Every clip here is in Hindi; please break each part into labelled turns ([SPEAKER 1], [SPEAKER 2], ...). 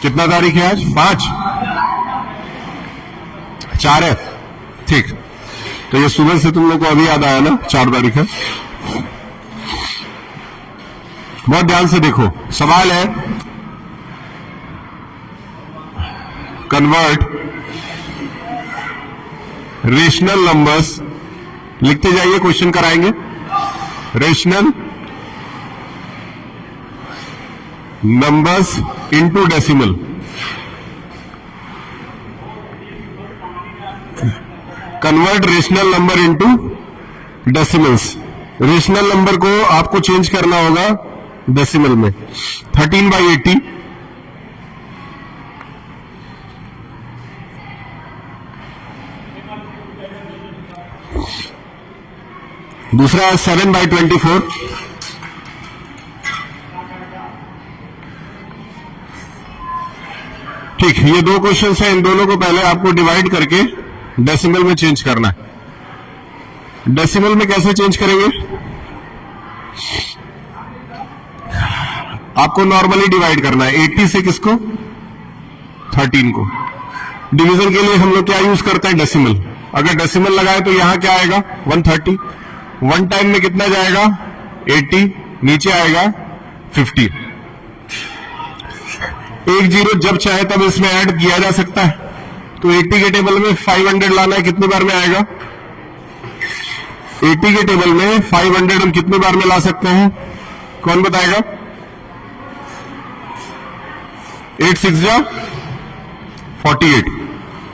[SPEAKER 1] कितना तारीख है आज? 5, 4 है। ठीक, तो ये सुबह से तुम लोग को अभी याद आया ना 4 तारीख है। बहुत ध्यान से देखो, सवाल है कन्वर्ट रेशनल नंबर्स, लिखते जाइए, क्वेश्चन कराएंगे। Rational numbers into decimal. Convert rational number into decimals. Rational number को आपको चेंज करना होगा डेसिमल में। 13/80 दूसरा है 7/24। ठीक, ये 2 क्वेश्चन है, इन दोनों को पहले आपको डिवाइड करके डेसिमल में चेंज करना है। डेसिमल में कैसे चेंज करेंगे? आपको नॉर्मली डिवाइड करना है 80 से किसको? 13 को। डिवीजन के लिए हम लोग क्या यूज करते हैं? डेसिमल। अगर डेसिमल लगाए तो यहां क्या आएगा? 130। 1 टाइम में कितना जाएगा? 80, नीचे आएगा 50। एक जीरो जब चाहे तब इसमें ऐड किया जा सकता है। तो 80 के टेबल में 500 लाना है, कितनी बार में आएगा? 80 के टेबल में 500 हम कितनी बार में ला सकते हैं? कौन बताएगा? 8 6 जा 48,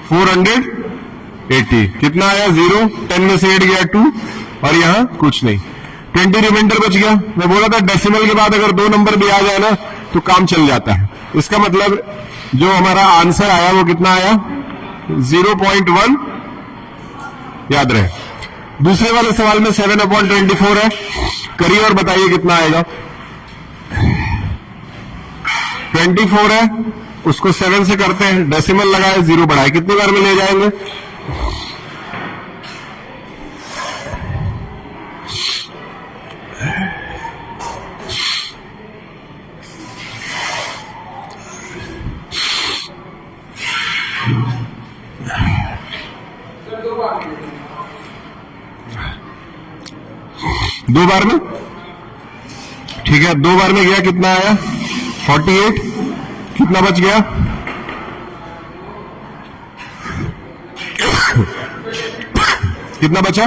[SPEAKER 1] 480। कितना आया? 0। 10 में से 8 गया 2, और यहां कुछ नहीं, 20 रिमाइंडर बच गया। मैं बोला था डेसिमल के बाद अगर 2 नंबर भी आ जाए ना तो काम चल जाता है। इसका मतलब जो हमारा आंसर आया वो कितना आया? 0.1, याद रहे। दूसरे वाले सवाल में 7/24 है, करिए और बताइए कितना आएगा। 24 है, उसको 7 से करते हैं, डेसिमल लगाए, 0 बढ़ाए, कितनी बार में ले जाएंगे? दो बार में। ठीक है, 2 बार में गया, कितना आया? 48। कितना बच गया? कितना बचा?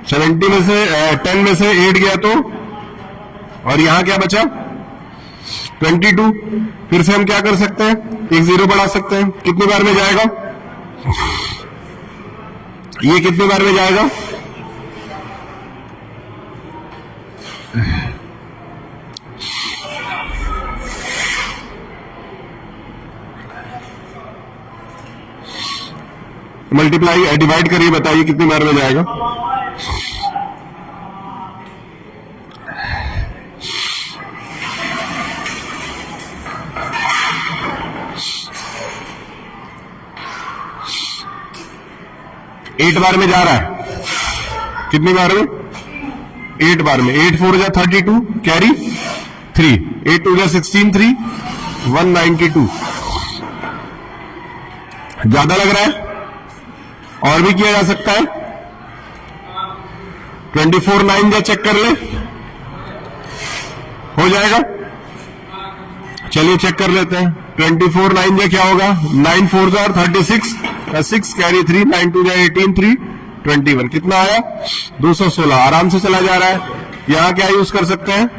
[SPEAKER 1] 70 में से 10 में से 8 गया तो, और यहां क्या बचा? 22। फिर से हम क्या कर सकते हैं? एक 0 बढ़ा सकते हैं। कितनी बार में जाएगा? ये कितनी बार में जाएगा? मल्टीप्लाई डिवाइड करिए, बताइए कितनी बार में जाएगा? एट बार में जा रहा है। कितनी बार में? 8 बार में। 8 4 जा 32, कैरी 3, 8 2 जा 16, 3 192। ज्यादा लग रहा है? और भी किया जा सकता है। 24 9 जा चेक कर ले, हो जाएगा? चलिए चेक कर लेते हैं। 24 9 जा क्या होगा? 9 4 जा 36, 6 कैरी 3, 9 2 जा 18, 3 21। कितना आया? 216। आराम से चला जा रहा है। यहां क्या यूज कर सकते हैं?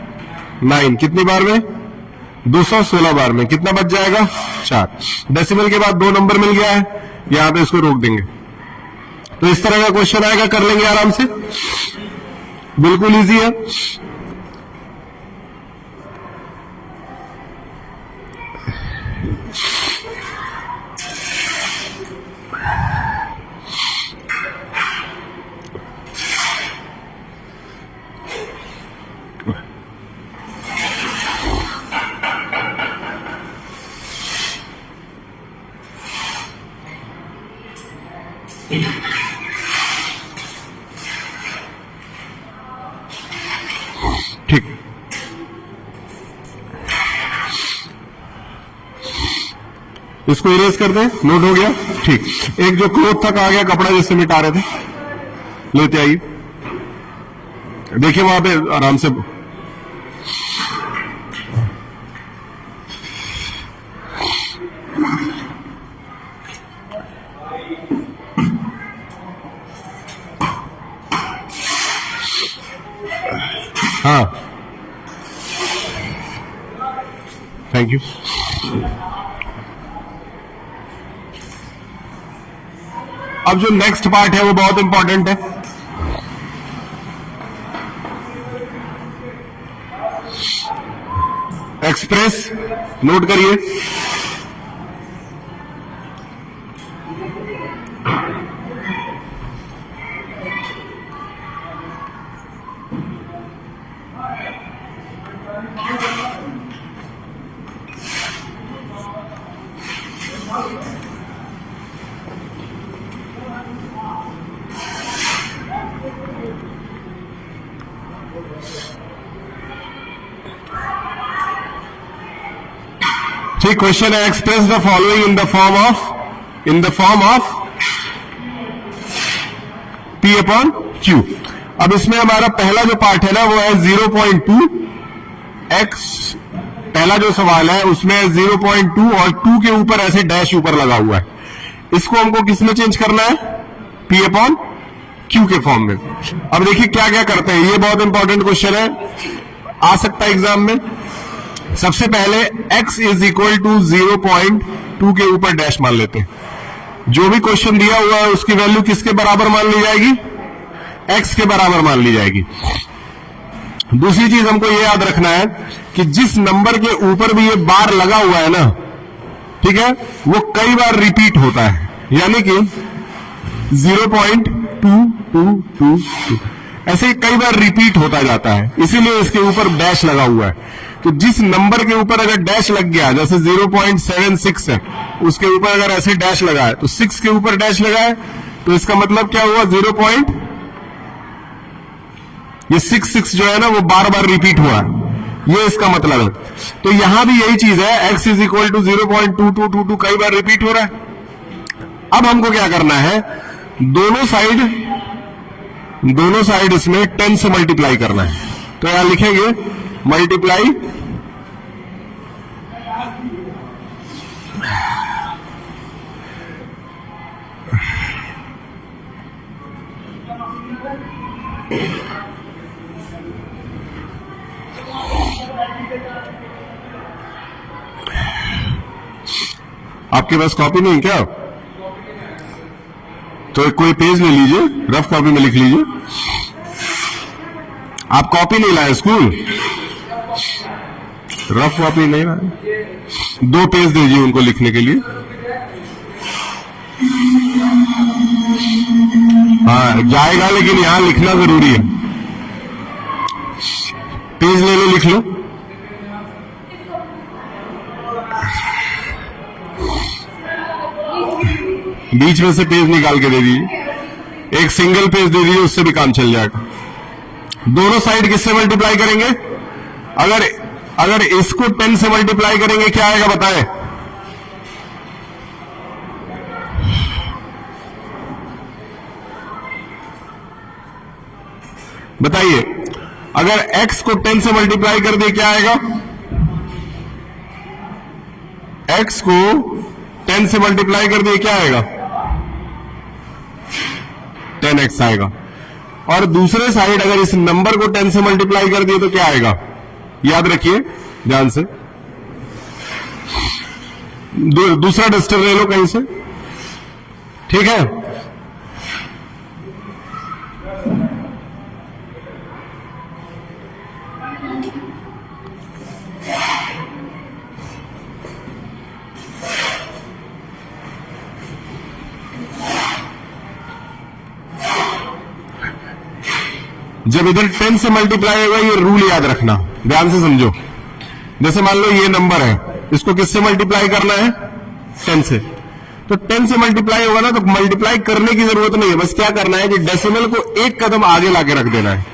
[SPEAKER 1] 9। कितनी बार में? 216 बार में। कितना बच जाएगा? 4। डेसिमल के बाद 2 नंबर मिल गया है, यहां पे इसको रोक देंगे। तो इस तरह का क्वेश्चन आएगा, कर लेंगे आराम से, बिल्कुल इजी है। ठीक, इसको इरेज कर दे, नोट हो गया। ठीक, एक जो क्लोथ तक आ गया, कपड़ा जिससे मिटा रहे थे, लेते आइए। देखिए वहां पे आराम से, हाँ थैंक यू। अब जो नेक्स्ट पार्ट है वो बहुत इंपॉर्टेंट है। एक्सप्रेस, नोट करिए। ठीक, क्वेश्चन है express the following in the form of P upon Q। अब इसमें हमारा पहला जो पार्ट है ना वो है 0.2 x। पहला जो सवाल है उसमें 0.2 और 2 के ऊपर ऐसे डैश ऊपर लगा हुआ है। इसको हमको किस में चेंज करना है? P अपॉन Q के फॉर्म में। अब देखिए क्या क्या करते हैं, ये बहुत इंपॉर्टेंट क्वेश्चन है, आ सकता है एग्जाम में। सबसे पहले x इज इक्वल टू 0.2 के ऊपर डैश मान लेते हैं। जो भी क्वेश्चन दिया हुआ है उसकी वैल्यू किसके बराबर मान ली जाएगी? x के बराबर मान ली जाएगी। दूसरी चीज हमको ये याद रखना है कि जिस नंबर के ऊपर भी ये बार लगा हुआ है ना, ठीक है, वो कई बार रिपीट होता है, यानी कि 0.2222 ऐसे कई बार रिपीट होता जाता है, इसीलिए इसके ऊपर डैश लगा हुआ है। तो जिस नंबर के ऊपर अगर डैश लग गया, जैसे 0.76 है, उसके ऊपर अगर ऐसे डैश लगा है, तो 6 के ऊपर डैश लगा है, तो इसका मतलब क्या हुआ? 0. ये 6 जो है ना वो बार बार रिपीट हुआ है, ये इसका मतलब है। तो यहां भी यही चीज है, x इज इक्वल टू 0.2222 कई बार रिपीट हो रहा है। अब हमको क्या करना है? दोनों साइड इसमें 10 से मल्टीप्लाई करना है। तो यहां लिखेंगे मल्टीप्लाई आपके पास कॉपी नहीं क्या? तो कोई पेज ले लीजिए, रफ कॉपी में लिख लीजिए। आप कॉपी नहीं लाए स्कूल? रफ कॉपी नहीं लाए? 2 पेज दीजिए उनको लिखने के लिए। हाँ जाएगा, लेकिन यहां लिखना जरूरी है। पेज ले लो, लिख लो। बीच में से पेज निकाल के दे दीजिए, एक सिंगल पेज दे दीजिए, उससे भी काम चल जाएगा। दोनों साइड किससे मल्टीप्लाई करेंगे? अगर इसको 10 से मल्टीप्लाई करेंगे क्या आएगा बताएं? बताइए, अगर x को 10 से मल्टीप्लाई कर दिए क्या आएगा? x को 10 से मल्टीप्लाई कर दिए क्या आएगा? 10x आएगा। और दूसरे साइड अगर इस नंबर को 10 से मल्टीप्लाई कर दिए तो क्या आएगा? याद रखिए ध्यान से। दूसरा डस्टर ले लो कहीं से, ठीक है? जब इधर 10 से मल्टीप्लाई होगा, ये रूल याद रखना, ध्यान से समझो। जैसे मान लो ये नंबर है, इसको किससे मल्टीप्लाई करना है? 10 से। तो 10 से मल्टीप्लाई होगा ना, तो मल्टीप्लाई करने की जरूरत नहीं है, बस क्या करना है कि डेसिमल को एक कदम आगे लाके रख देना है।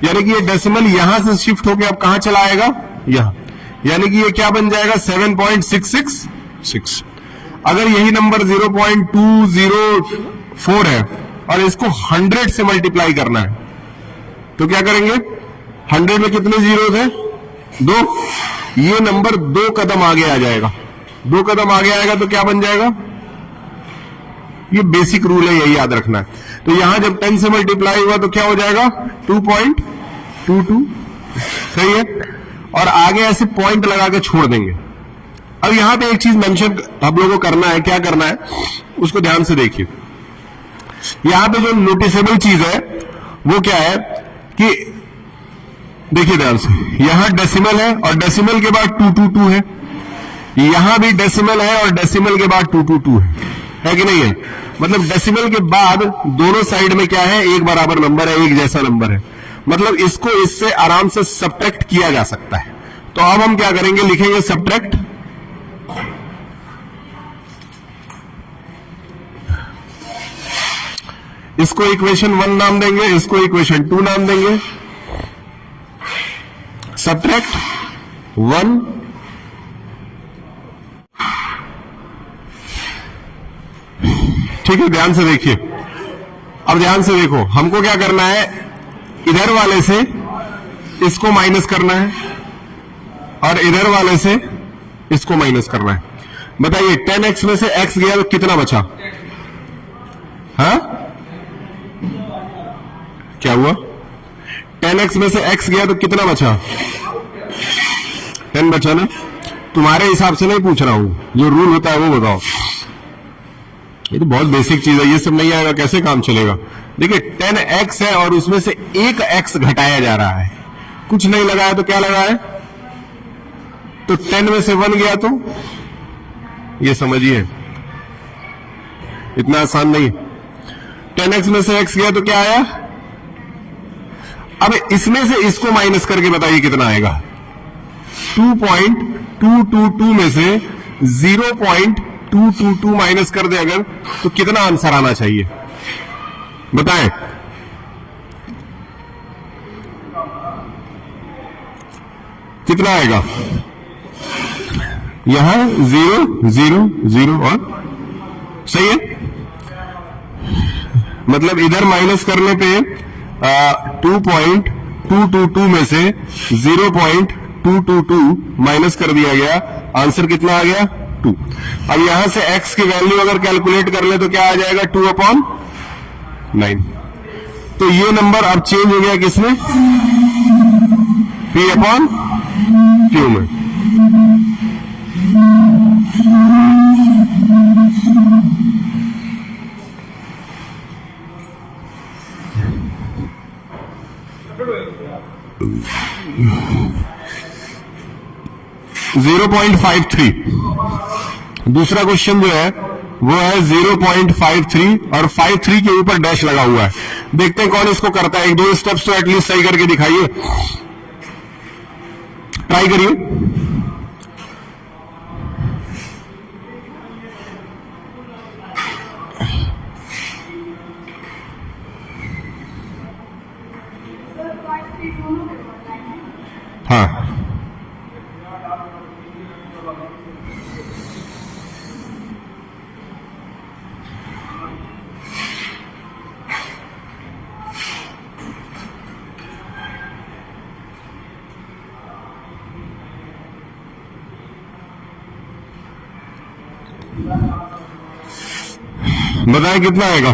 [SPEAKER 1] यानी कि ये डेसिमल यहां से शिफ्ट होकर अब कहां चला आएगा? यहां। यानी कि ये क्या बन जाएगा? 7.666। अगर यही नंबर 0.204 है और इसको 100 से मल्टीप्लाई करना है तो क्या करेंगे? 100 में कितने जीरो है? 2। ये नंबर 2 कदम आगे आ जाएगा। 2 कदम आगे आएगा तो क्या बन जाएगा? ये बेसिक रूल है, यही याद रखना है। तो यहां जब 10 से मल्टीप्लाई हुआ तो क्या हो जाएगा? 2.22। सही है। और आगे ऐसे पॉइंट लगा के छोड़ देंगे। अब यहां पे एक चीज मेंशन आप लोगों को करना है, क्या करना है उसको ध्यान से देखिए। यहां पे जो नोटिसेबल चीज है वो क्या है कि देखिए ध्यान से, यहां डेसिमल है और डेसिमल के बाद 222 है, यहां भी डेसिमल है और डेसिमल के बाद 222 है कि नहीं है? मतलब डेसिमल के बाद दोनों साइड में क्या है? एक बराबर नंबर है, एक जैसा नंबर है। मतलब इसको इससे आराम से सब्ट्रैक्ट किया जा सकता है। तो अब हम क्या करेंगे? लिखेंगे सब्ट्रैक्ट इसको इक्वेशन 1 नाम देंगे, इसको इक्वेशन 2 नाम देंगे। सब्ट्रैक्ट 1 ठीक है। ध्यान से देखिए, अब ध्यान से देखो, हमको क्या करना है? इधर वाले से इसको माइनस करना है और इधर वाले से इसको माइनस करना है। बताइए 10x में से x गया तो कितना बचा? हाँ, क्या हुआ? 10x में से x गया तो कितना बचा? 10 बचा ना? तुम्हारे हिसाब से नहीं पूछ रहा हूं, जो रूल होता है वो बताओ। ये तो बहुत बेसिक चीज है, ये सब नहीं आएगा कैसे काम चलेगा? देखिए 10x है और उसमें से एक x घटाया जा रहा है, कुछ नहीं लगाया तो क्या लगा है? तो 10 में से 1 गया तो ये समझिए, इतना आसान नहीं। 10x में से x गया तो क्या आया? अब इसमें से इसको माइनस करके बताइए कितना आएगा? 2.222 में से 0.222 माइनस कर दे अगर, तो कितना आंसर आना चाहिए बताएं? कितना आएगा? यहां 0 0 0 और सही है। मतलब इधर माइनस करने पे 2.222 में से 0.222 माइनस कर दिया गया, आंसर कितना आ गया? 2। अब यहां से x की वैल्यू अगर कैलकुलेट कर ले तो क्या आ जाएगा? 2/9। तो ये नंबर अब चेंज हो गया किसमें? p/q में। दूसरा क्वेश्चन जो है वो है 0.53 और 53 के ऊपर डैश लगा हुआ है। देखते हैं कौन इसको करता है। 1-2 स्टेप्स तो एटलीस्ट सही करके दिखाइए, ट्राई करिए। हाँ, बताएं कितना आएगा?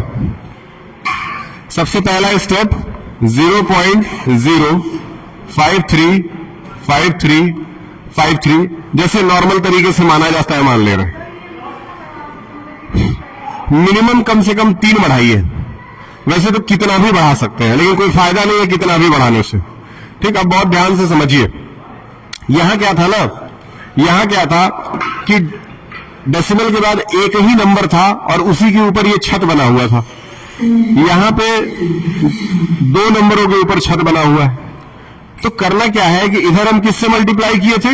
[SPEAKER 1] सबसे पहला स्टेप 0.0535353 जैसे नॉर्मल तरीके से माना जाता है मान ले रहे हैं। मिनिमम कम से कम 3 बढ़ाइए। वैसे तो कितना भी बढ़ा सकते हैं, लेकिन कोई फायदा नहीं है कितना भी बढ़ाने से। ठीक, अब बहुत ध्यान से समझिए। यहां क्या था ना, यहां क्या था कि डेसिमल के बाद एक ही नंबर था और उसी के ऊपर ये छत बना हुआ था। यहां पे 2 नंबरों के ऊपर छत बना हुआ है। तो करना क्या है कि इधर हम किससे मल्टीप्लाई किए थे?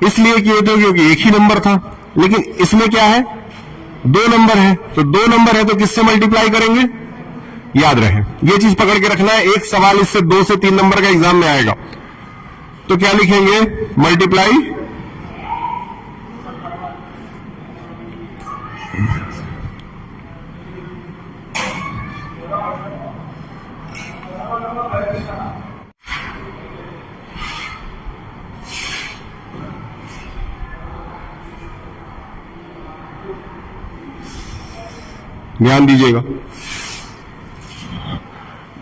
[SPEAKER 1] इसलिए किए थे क्योंकि एक ही नंबर था, लेकिन इसमें क्या है? 2 नंबर है, तो 2 नंबर है तो किससे मल्टीप्लाई करेंगे? याद रहे, ये चीज पकड़ के रखना है। एक सवाल इससे 2 से 3 नंबर का एग्जाम में आएगा। तो क्या लिखेंगे? मल्टीप्लाई ध्यान दीजिएगा,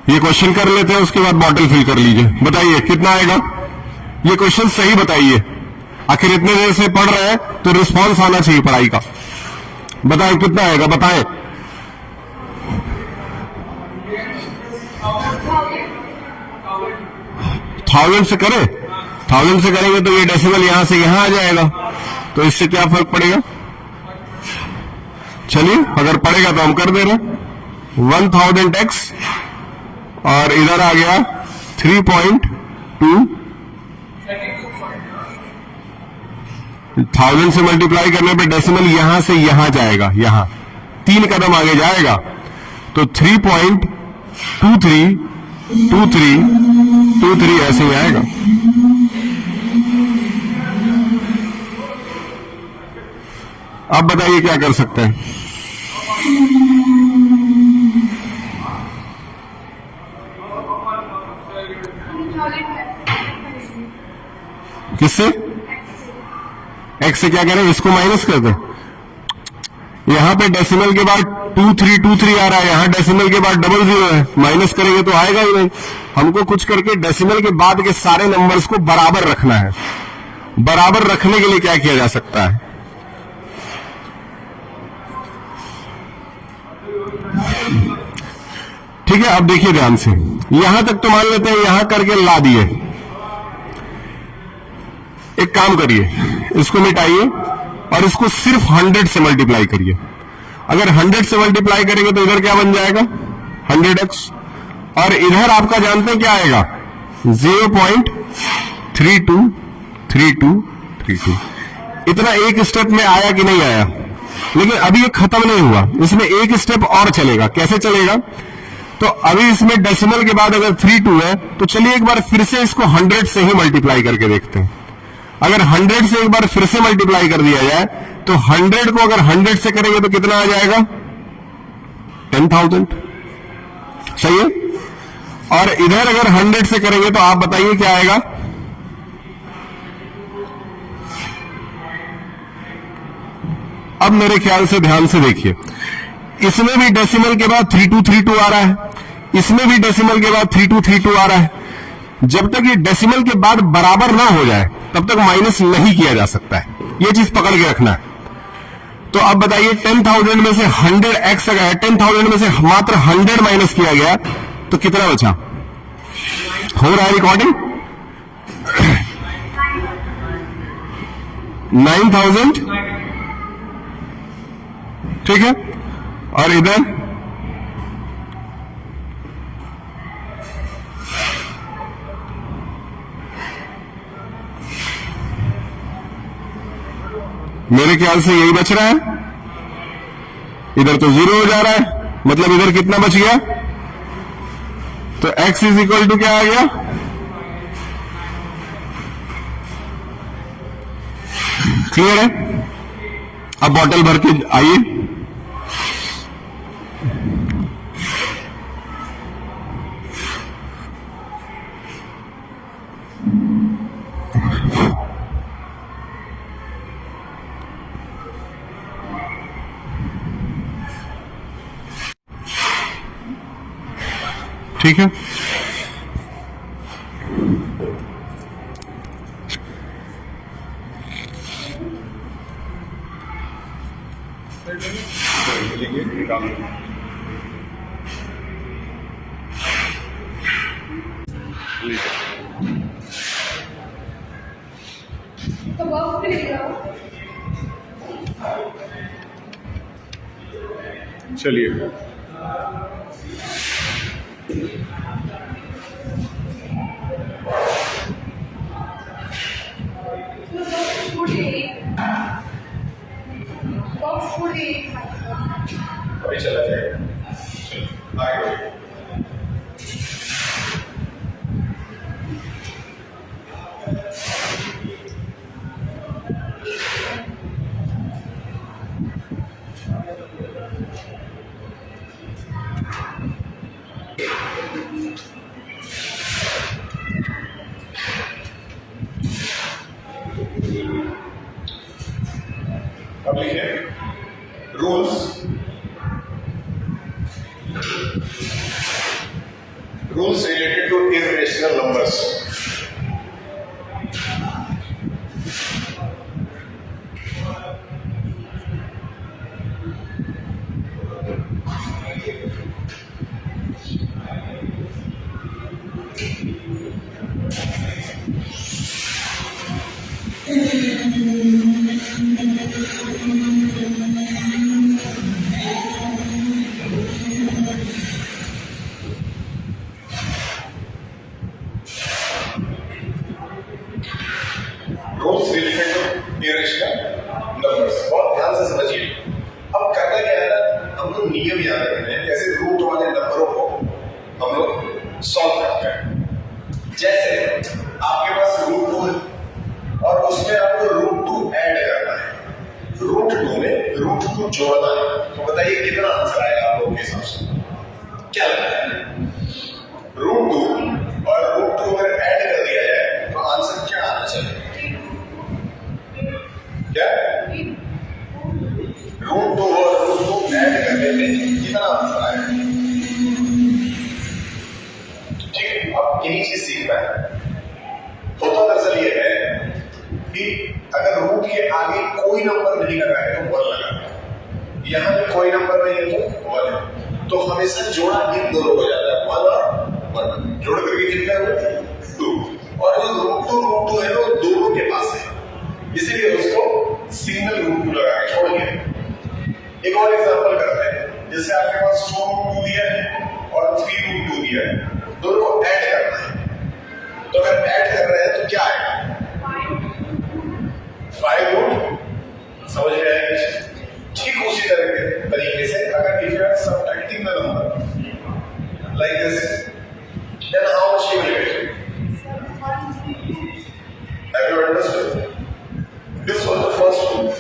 [SPEAKER 1] ये क्वेश्चन कर लेते हैं, उसके बाद बॉटल फिल कर लीजिए। बताइए कितना आएगा, ये क्वेश्चन सही बताइए। आखिर इतने देर से पढ़ रहे हैं तो रिस्पांस आना चाहिए पढ़ाई का। बताएं कितना आएगा, बताएं। 1000 से करें, 1000 से करेंगे तो ये डेसिमल यहां से यहां आ जाएगा, तो इससे क्या फर्क पड़ेगा। चलिए अगर पड़ेगा तो हम कर दे रहे हैं 1000x और इधर आ गया 3.2, 1000 से मल्टीप्लाई करने पे डेसिमल यहां से यहां जाएगा, यहां 3 कदम आगे जाएगा, तो 3.232323 ऐसे ही आएगा। अब बताइए क्या कर सकते हैं। किससे, x से क्या करें, इसको माइनस कर दें। यहां पे डेसिमल के बाद 2323 आ रहा है, यहां डेसिमल के बाद 00 है, माइनस करेंगे तो आएगा ही नहीं। हमको कुछ करके डेसिमल के बाद के सारे नंबर्स को बराबर रखना है। बराबर रखने के लिए क्या किया जा सकता है, ठीक है। अब देखिए ध्यान से, यहां तक तो मान लेते हैं, यहां करके ला दिए। एक काम करिए, इसको मिटाइए और इसको सिर्फ 100 से मल्टीप्लाई करिए। अगर 100 से मल्टीप्लाई करेंगे तो इधर क्या बन जाएगा 100x, और इधर आपका जानते हैं क्या आएगा 0.323232। इतना एक स्टेप में आया कि नहीं आया, लेकिन अभी ये खत्म नहीं हुआ, इसमें एक स्टेप और चलेगा। कैसे चलेगा, तो अभी इसमें डेसिमल के बाद अगर 32 है तो चलिए एक बार फिर से इसको 100 से ही मल्टीप्लाई करके देखते हैं। अगर 100 से एक बार फिर से मल्टीप्लाई कर दिया जाए तो 100 को अगर 100 से करेंगे तो कितना आ जाएगा 10,000, सही है। और इधर अगर 100 से करेंगे तो आप बताइए क्या आएगा, अब मेरे ख्याल से ध्यान से देखिए, इसमें भी डेसिमल के बाद 3232 आ रहा है, इसमें भी डेसिमल के बाद 3232 आ रहा है। जब तक ये डेसिमल के बाद बराबर ना हो जाए तब तक माइनस नहीं किया जा सकता है, ये चीज पकड़ के रखना है। तो अब बताइए 10,000 में से 100x अगर 10,000 में से मात्र 100 माइनस किया गया तो कितना बचा, हो रहा है रिकॉर्डिंग 9,000, ठीक है। और इधर मेरे ख्याल से यही बच रहा है, इधर तो 0 हो जा रहा है, मतलब इधर कितना बच गया, तो x इज इक्वल टू क्या आ गया, क्लियर है। अब बॉटल भर के आइए, ठीक है। चलिए अभी चला जाएगा, आगे अब लिखिए rules related to irrational numbers. Rules related to irrational numbers. बहुत ध्यान से समझिए। अब करना क्या है ना, हम लोग नियम याद रखते हैं कैसे रूट वाले नंबरों को हम लोग सॉल्व करते हैं। जैसे आपके पास रूट 2 है और उसमें आपको रूट 2 ऐड करना है, रूट 2 में रूट 2 जोड़ना है, तो बताइए कितना आंसर आएगा आप लोगों के हिसाब से? क्या लगता है? रूट 2 और रूट 2 अगर ऐड कर दिया जाए तो आंसर क्या आना चाहिए? क्या? रूट 2 और रूट 2 ऐड करने में कितना आंसर आएगा? ठीक है, अब यही चीज सीखना है। होता दरअसल ये है कि अगर रूट के आगे कोई नंबर नहीं लगा है तो 1 लगा है, यहां पे कोई नंबर नहीं है तो 1 है, तो हमेशा जोड़ा इन दोनों हो जाता है, 1 और 1 जोड़ करके कितना है? 2। और जो रूट 2 है वो दोनों के पास है, इसीलिए उसको सिंगल रूट 2 लगा के छोड़ दिया। एक और एग्जांपल करते हैं, जैसे आपके पास 2 रूट 2 दिया है और 3 रूट 2 दिया है, दोनों को ऐड करना है, तो अगर ऐड कर रहे हैं तो क्या आएगा? 5 रूट, समझ में आएगा? ठीक उसी तरीके से अगर if you are subtracting the number like this, then how much you will get? Have you understood? This was the first rule.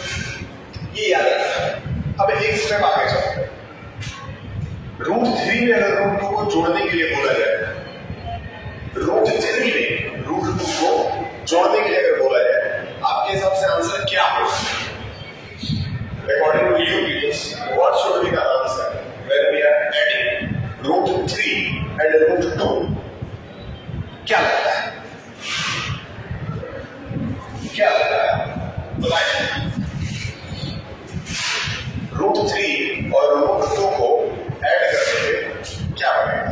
[SPEAKER 1] ये याद रखना है। अब एक स्टेप आगे चलते हैं। रूट 3 में अगर रूट 2 को जोड़ने के लिए बोला जाए, रूट 3 में रूट 2 को जोड़ने के लिए अगर बोला जाए, आपके हिसाब से आंसर क्या होगा? According to you peoples, what should be the answer when we are adding root 3 and root 2? क्या लगता है? क्या लगता है? बताइए। रूट 3 और रूट 2 को ऐड करने पे क्या बनेगा?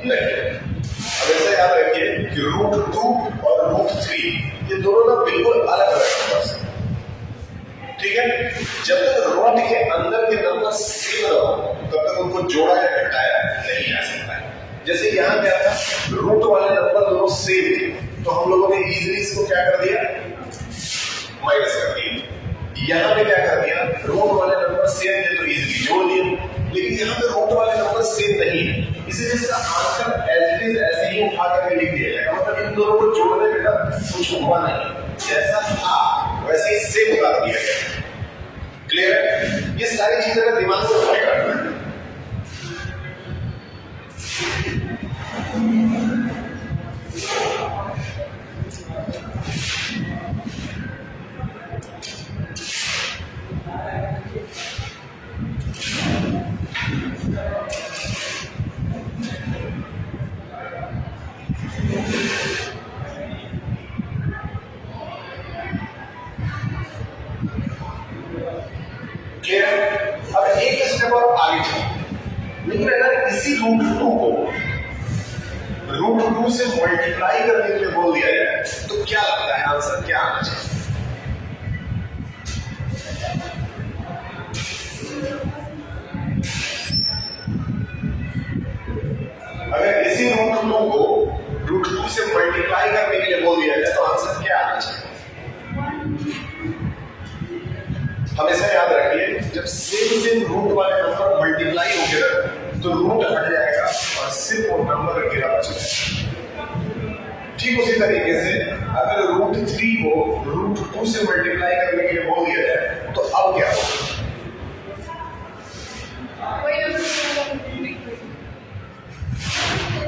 [SPEAKER 1] नहीं। अब ऐसे याद रखिए कि रूट 2 और रूट 3 ये दोनों ना बिल्कुल अलग अलग नंबर्स हैं, ठीक है? जब तक रूट के अंदर के नंबर सेम ना हो तब तक उनको जोड़ा या घटाया नहीं जा सकता है। जैसे यहाँ क्या था, रूट वाले नंबर दोनों सेम थे, तो हम लोगों ने इजीली इसको क्या कर दिया? माइनस कर दिया। यहाँ पे क्या कर दिया? रूट वाले नंबर सेम थे तो इजीली जोड़ दिए, लेकिन यहाँ पे रूट वाले नंबर सेम नहीं है, इसीलिए इसका आंसर एज इट इज ऐसे ही उठा करके लिख दिया जाएगा। मतलब इन दोनों को जोड़ने में कुछ हुआ नहीं, जैसा था वैसे ही सेम उतार दिया गया। क्लियर है? ये सारी चीजें अगर दिमाग में रखेगा अब एक स्टेप और आगे चलिए, लेकिन अगर इसी रूट 2 को रूट 2 से मल्टीप्लाई करने के लिए बोल दिया जाए तो क्या लगता है आंसर क्या आना चाहिए? अगर इसी रूट 2 को रूट 2 से मल्टीप्लाई करने के लिए बोल दिया जाए तो आंसर क्या आना चाहिए? हमेशा याद रखिए, जब सेम रूट वाले नंबर मल्टीप्लाई हो गया तो रूट हट जाएगा और सिर्फ वो नंबर अकेला बच जाएगा। ठीक उसी तरीके से अगर रूट 3 को रूट 2 से मल्टीप्लाई करने के लिए बोल दिया जाए तो अब क्या होगा?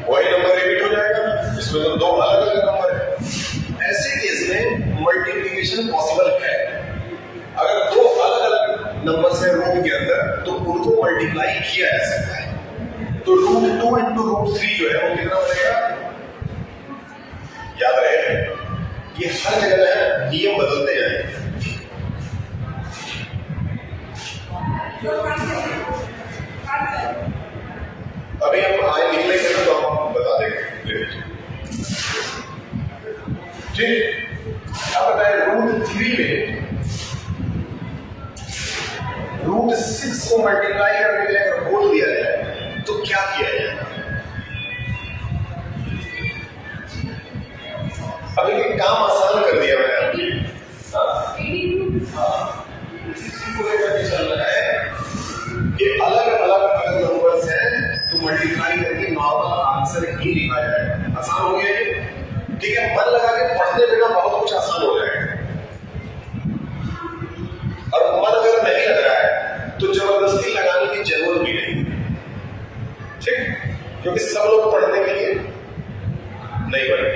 [SPEAKER 1] वही नंबर रिपीट हो जाएगा, इसमें तो 2 अलग अलग नंबर है। ऐसे केस में
[SPEAKER 2] मल्टीप्लीकेशन पॉसिबल है। अगर दो अलग अलग नंबर है रूट के अंदर तो उनको मल्टीप्लाई किया जा सकता है। तो रूट 2 इंटू रूट 3 जो है वो कितना बनेगा, याद रहे ये हर जगह है, नियम बदलते जाएंगे। अभी हम आए निकलेंगे तो हम बता देंगे। ठीक, अब बताए रूट 3 में रूट 6 को मल्टीप्लाई करने के लिए अगर होल दिया जाए तो क्या किया जाए। अभी ये काम आसान कर दिया मैंने आपकी। इसको लेकर चल रहा है कि अलग अलग नंबर्स हैं तो मल्टीप्लाई करके नॉर्मल आंसर ही लिखा जाए। आसान हो गया ये, ठीक है। मन लगा के पढ़ने बिना बहुत कुछ आसान हो जाएगा। और मन अगर नहीं लग रहा है तो जबरदस्ती लगाने की जरूरत भी नहीं, ठीक, क्योंकि सब लोग पढ़ने के लिए नहीं बने।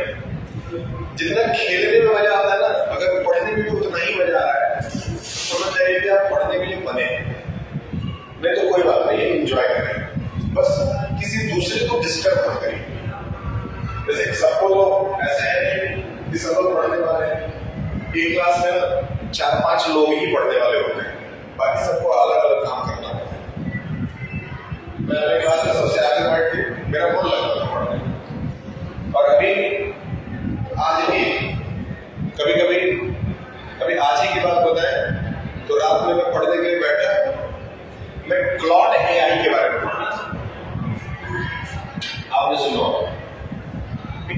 [SPEAKER 2] जितना खेलने में मजा आता है ना, अगर पढ़ने में भी उतना ही मजा आ रहा है समझ जाइए कि आप पढ़ने के लिए बने। नहीं तो कोई बात नहीं है, एंजॉय करें, बस किसी दूसरे को डिस्टर्ब मत करिए। जैसे सबको तो ऐसा है कि सब लोग पढ़ने वाले हैं, एक क्लास में 4-5 लोग ही पढ़ने वाले होते हैं, बाकी सबको अलग अलग काम करना होता है। मैं अपने क्लास में सबसे आगे बैठ के मेरा मन लगता था पढ़ने। और आज भी कभी आज ही की बात बताएं तो रात में मैं पढ़ने के लिए बैठा, मैं क्लॉड एआई के बारे में पढ़ रहा था। आपने सुना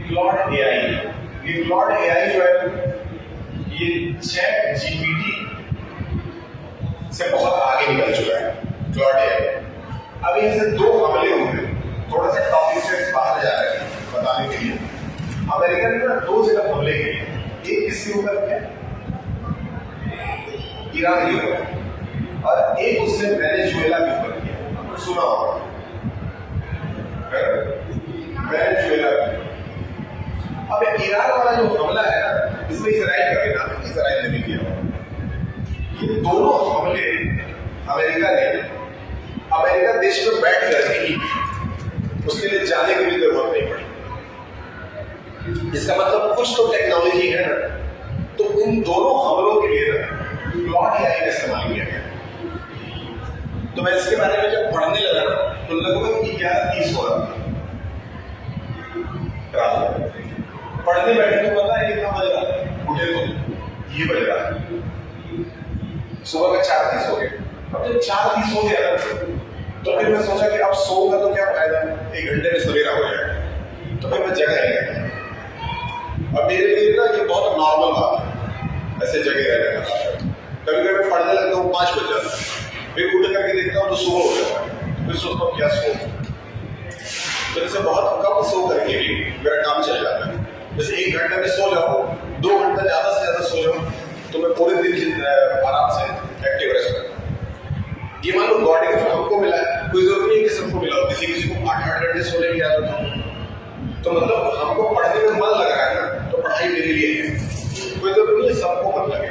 [SPEAKER 2] क्लॉड एआई जो है ये चैट जीपीटी से बहुत आगे निकल चुका है। क्लॉड एआई अभी इसे 2 हमले हुए, थोड़ा सा टॉपिक से बाहर जा रहे हैं बताने के लिए। अमेरिका ने ना 2 जगह हमले किए, एक किसके ऊपर किया, ईरान के ऊपर, और एक उसने वेनेजुएला के ऊपर किया। सुना होगा वेनेजुएला। अब ईरान वाला जो हमला है ना, इसमें इजराइल का भी नाम है, इजराइल ने भी किया। ये दोनों हमले अमेरिका देश में बैठ कर ही, उसके लिए जाने की भी जरूरत नहीं पड़ी। इसका मतलब कुछ तो टेक्नोलॉजी है ना, तो इन दोनों हमलों के लिए क्लॉड एआई का इस्तेमाल किया गया। तो मैं इसके बारे में जब पढ़ने लगा ना तो लगभग 11:30 हो रहा रात में। पढ़ने बैठे तो पता है कितना बज रहा है, उठे तो ये बज रहा है, सुबह का 4:30 हो गया। अब जब 4:30 हो गया तो फिर मैं सोचा कि अब सोऊंगा तो क्या फायदा, 1 घंटे में सवेरा हो जाएगा। तो फिर मैं जगह ही गया। अब मेरे लिए ना ये बहुत नॉर्मल बात है ऐसे जगह रहने का। कभी कभी पढ़ने लगता हूँ 5 बज जाता है, फिर उठ करके देखता हूँ तो सुबह हो जाता है, फिर सोचता हूँ क्या सो। तो जैसे बहुत कम सो करके भी मेरा काम चल जाता है। जैसे 1 घंटे में सो जाओ, 2 घंटा ज्यादा से ज्यादा सो जाओ तो मैं पूरे दिन आराम से एक्टिव रह सकता हूँ। ये मान लो बॉडी का हमको मिला है, कोई जरूरत नहीं है कि सबको मिला हो। किसी को 8-8 घंटे सोने की आदत हो तो मतलब हमको पढ़ने में मन लग रहा है ना, तो पढ़ाई मेरे लिए है। कोई जरूरत नहीं है सबको मन लगे,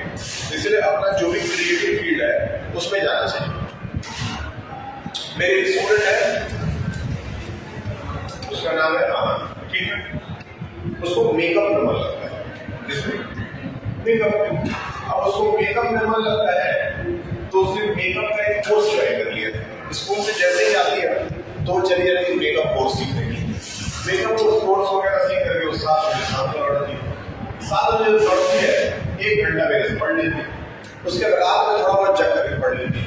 [SPEAKER 2] इसलिए अपना जो भी क्रिएटिव फील्ड है उसमें जाना चाहिए। मेरी स्टूडेंट है, उसका नाम है ठीक, उसको मेकअप में मन लगता है। जिसमें मेकअप, अब उसको मेकअप में मन लगता है तो उसने मेकअप का एक कोर्स ज्वाइन कर लिया। स्कूल से जैसे ही आती है तो चली जाती है मेकअप कोर्स सीखने के लिए। मेकअप कोर्स वगैरह सीख करके उस 7 बजे लौटती है, 1 घंटा मेरे से पढ़ लेती, उसके बाद में थोड़ा बहुत जग करके पढ़ लेती।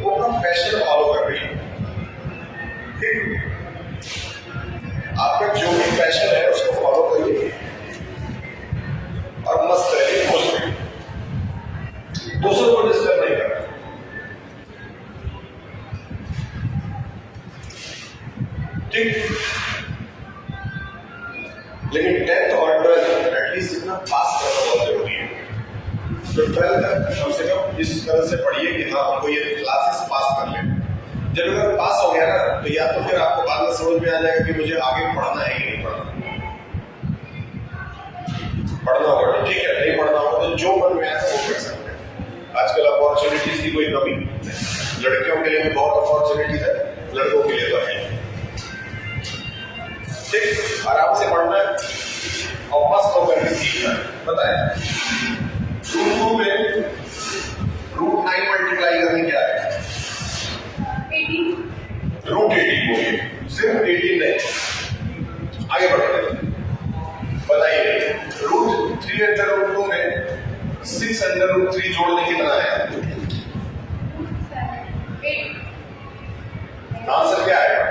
[SPEAKER 2] वो अपना पैशन फॉलो कर रही है। आपका जो भी पैशन है उसको फॉलो करिए और मस्त रहिए, खुश रहिए, दूसरों को डिस्टर्ब नहीं करना। ठीक, लेकिन 10th और 12th एटलीस्ट इतना पास करना बहुत जरूरी है। तो 12th तक कम से कम इस तरह से पढ़िए कि हाँ हमको ये क्लासेस पास कर ले। जब अगर पास हो गया ना तो या तो फिर आपको बाद में समझ में आ जाएगा कि मुझे आगे पढ़ना है कि नहीं पढ़ना। पढ़ना होगा ठीक है, नहीं पढ़ना होगा तो जो मन में आया वो कर सकते हैं। आजकल अपॉर्चुनिटीज की कोई कमी नहीं, लड़कियों के लिए भी बहुत अपॉर्चुनिटीज है, लड़कों के लिए तो है। ठीक, आराम से पढ़ना है और मस्त होकर के सीखना है। बताए रूट 2 में रूट 9 मल्टीप्लाई करने क्या है?
[SPEAKER 3] 18
[SPEAKER 2] रूट 18 हो गए, सिर्फ 18 नहीं। आगे बढ़ते हैं, बताइए रूट 3 अंडर रूट 2 में 6 अंडर रूट 3 जोड़ने कितना है?
[SPEAKER 3] 8
[SPEAKER 2] आंसर क्या आएगा?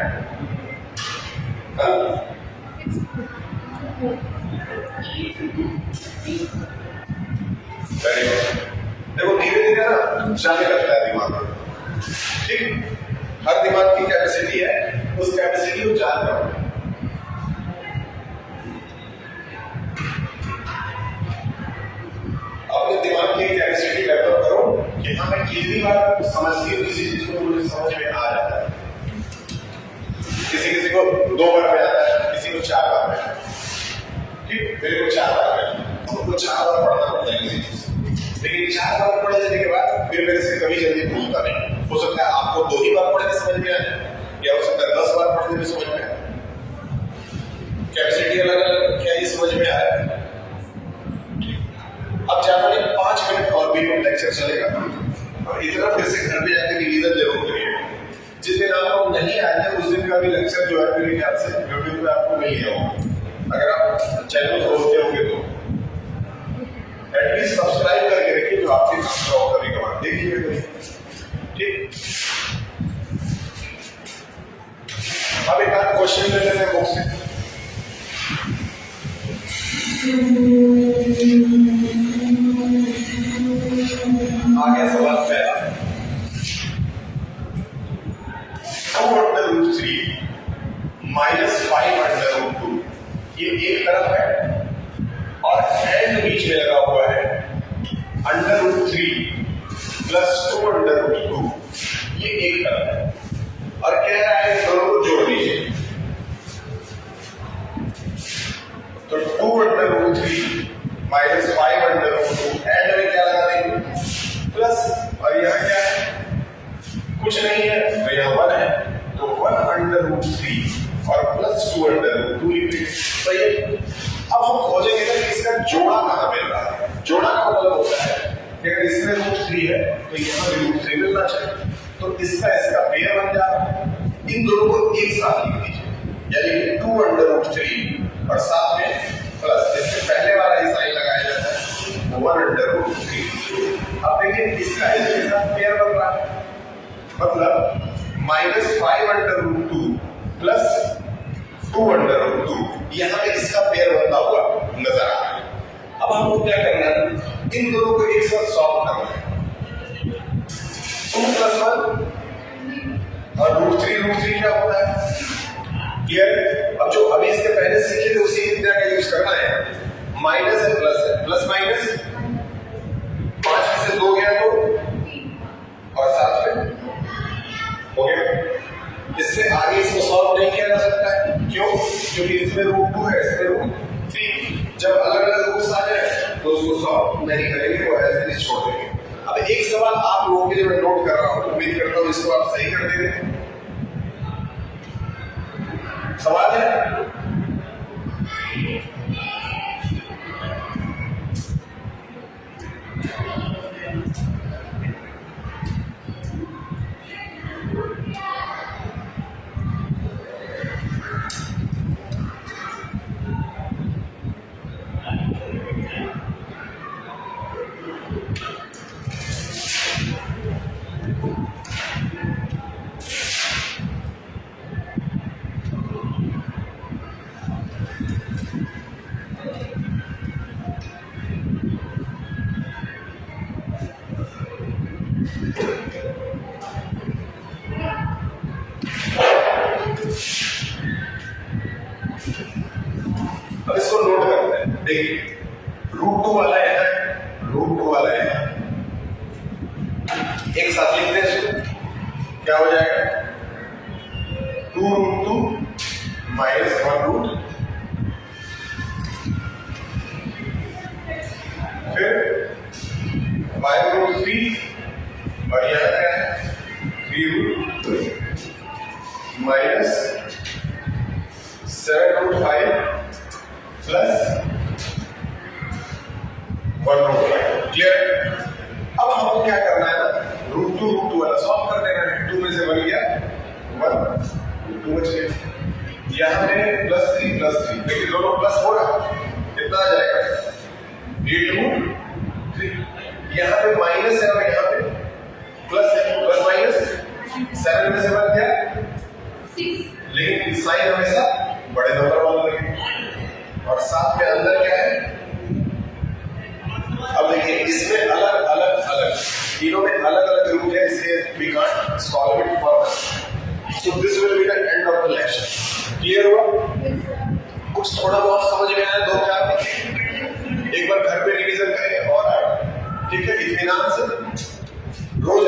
[SPEAKER 2] Very good. देखो धीरे धीरे ना जाने लगता है दिमाग में। ठीक, हर दिमाग की कैपेसिटी है, उस कैपेसिटी को जान रहा हूं। अपने दिमाग की कैपेसिटी डेवलप करो कि हाँ मैं कितनी बार समझती हूँ किसी चीज को, मुझे समझ में आ जाता है। किसी को 2 बार में आता है, किसी को 4 बार में। ठीक, मेरे को 4 बार में, तुमको 4 बार पढ़ना पड़ता है किसी चीज, लेकिन 4 बार पढ़ जाने के बाद फिर मेरे से कभी जल्दी भूलता नहीं। हो सकता है आपको 2 ही बार पढ़ने समझ में आए, या हो सकता है 10 बार पढ़ने में समझ में आए। कैपेसिटी अलग अलग, क्या ये समझ में आया? अब ज्यादा नहीं, 5 मिनट और भी लेक्चर चलेगा, और इतना फिर से घर में जाकर रिवीजन जरूर करिए। जिस दिन आपको नहीं आया था उस दिन का भी लेक्चर जो है मेरे ख्याल से यूट्यूब पे आपको मिल गया होगा, अगर आप चैनल खोलते होंगे तो एटलीस्ट सब्सक्राइब करके रखिए, जो आपके काम का हो कभी कभार देखिए। ठीक, अब एक आध क्वेश्चन ले लेते हैं बुक से। आ गया सवाल पहला, 2 under root 3 minus 5 under root 2, ये एक तरफ है और एंड बीच में लगा हुआ है under root 3 plus 2 under root 2, ये एक तरफ है, और कह रहा है दोनों को जोड़ दीजिए। तो 2 under root 3 minus 5 under root 2, end में क्या लगा देंगे? प्लस, और यहाँ क्या है? कुछ नहीं है, तो यहाँ 1 है, तो 1 अंडर रूट 3 और प्लस 2 अंडर रूट 2 लिख देंगे। सही है। अब हम खोजेंगे ना कि इसका जोड़ा कहां मिल रहा है। जोड़ा का मतलब होता है कि अगर इसमें रूट 3 है तो यहाँ भी रूट 3 मिलना चाहिए, तो इसका पेयर बन जा रहा है। इन दोनों को एक साथ लिख दीजिए, यानी 2 अंडर रूट 3 और साथ में प्लस, इसके पहले वाला ही साइन लगाया जाता है 1 अंडर रूट 3। अब देखिए इसका इसके साथ पेयर बन रहा है, मतलब minus 5 under root 2 plus 2 under root 2, यहाँ पे इसका पेयर बनता हुआ नजर आ रहा है। अब हमको क्या करना है? इन दोनों को एक साथ सॉल्व करना है। 2 प्लस 1 और रूट 3 क्या होता है? क्लियर? अब जो अभी इसके पहले सीखे थे उसी विद्या का यूज करना है। माइनस है, प्लस माइनस 5 में से 2 गया तो और 7 में हो गया। इससे आगे इसको सॉल्व नहीं किया जा सकता है, क्यों? क्योंकि इसमें रूट 2 है, इसमें रूट 3। जब अलग अलग रूट्स आ जाए तो उसको सॉल्व नहीं करेंगे, वो ऐसे ही छोड़ देंगे। अब एक सवाल आप लोगों के लिए मैं नोट कर रहा हूं, उम्मीद करता हूं इसको आप सही कर देंगे। सवाल है, अब इसको नोट करते हैं। देखिए रूट 2 वाला है, रूट 2 वाला है, एक साथ लिखते हैं इसको, क्या हो जाएगा? 2 रूट 2 माइनस 1 रूट, फिर और यहाँ क्या है 3 root minus 7 root 5 plus 1 root 5। Clear? अब हमको क्या करना है ना, रूट टू वाला सॉल्व कर देना है। 2 में से 1 गया 1, 2 बच गया। यहाँ पे +3 लेकिन दोनों प्लस हो रहा, कितना आ जाएगा 8 रूट 3। यहाँ पे माइनस है और यहाँ पे प्लस है, प्लस माइनस 7 में से 1 क्या है
[SPEAKER 3] 6,
[SPEAKER 2] लेकिन साइन हमेशा बड़े नंबर वाला लगेगा। और साथ में अंदर क्या है, अब देखिए इसमें अलग तीनों में अलग अलग रूट है, इसलिए we can't solve it further. So this will be the end of the lecture. Clear हुआ? कुछ थोड़ा बहुत समझ में आया? 2-4 एक बार घर पे रिवीजन करें और ठीक है, इत्मीनान से रोज